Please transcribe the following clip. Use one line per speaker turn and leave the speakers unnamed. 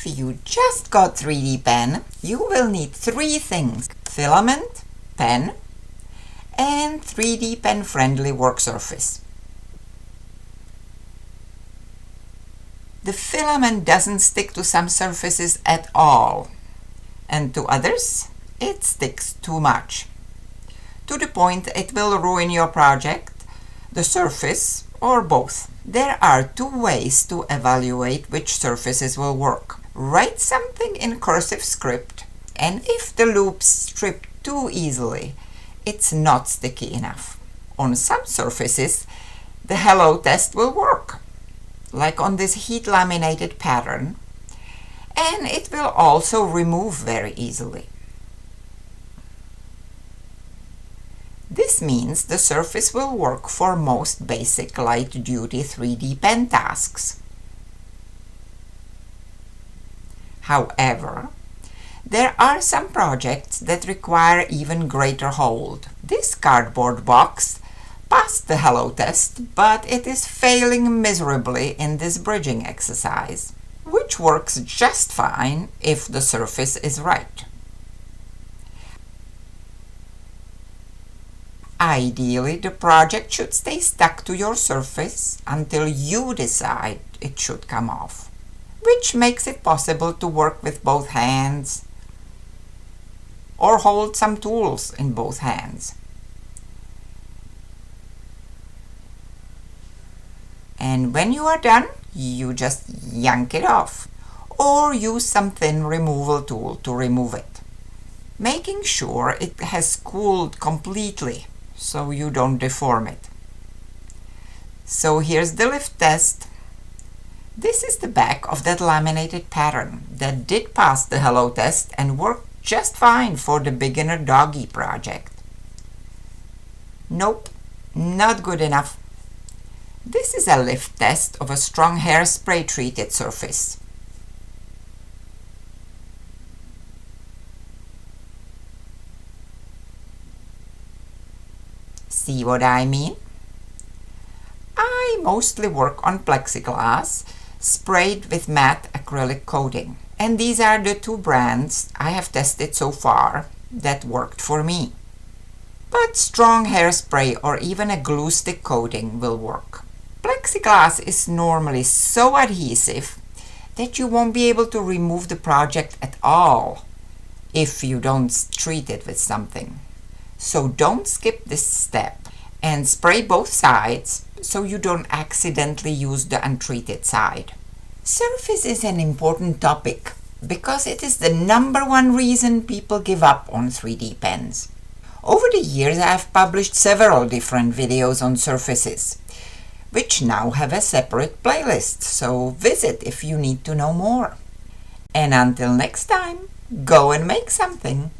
If you just got 3D pen, you will need 3 things: filament, pen, and 3D pen friendly work surface. The filament doesn't stick to some surfaces at all, and to others it sticks too much, to the point it will ruin your project, the surface, or both. There are 2 ways to evaluate which surfaces will work. Write something in cursive script, and if the loops strip too easily, it's not sticky enough. On some surfaces, the hello test will work, like on this heat laminated pattern, and it will also remove very easily. This means the surface will work for most basic light-duty 3D pen tasks. However, there are some projects that require even greater hold. This cardboard box passed the hello test, but it is failing miserably in this bridging exercise, which works just fine if the surface is right. Ideally, the project should stay stuck to your surface until you decide it should come off, which makes it possible to work with both hands or hold some tools in both hands. And when you are done, you just yank it off or use some thin removal tool to remove it, making sure it has cooled completely so you don't deform it. So here's the lift test. This is the back of that laminated pattern that did pass the hello test and worked just fine for the beginner doggy project. Nope, not good enough. This is a lift test of a strong hairspray treated surface. See what I mean? I mostly work on plexiglass sprayed with matte acrylic coating, and these are the 2 brands I have tested so far that worked for me. But strong hairspray or even a glue stick coating will work. Plexiglass is normally so adhesive that you won't be able to remove the project at all if you don't treat it with something. So don't skip this step and spray both sides so you don't accidentally use the untreated side. Surface is an important topic because it is the #1 reason people give up on 3D pens. Over the years I have published several different videos on surfaces, which now have a separate playlist, so visit if you need to know more. And until next time, go and make something!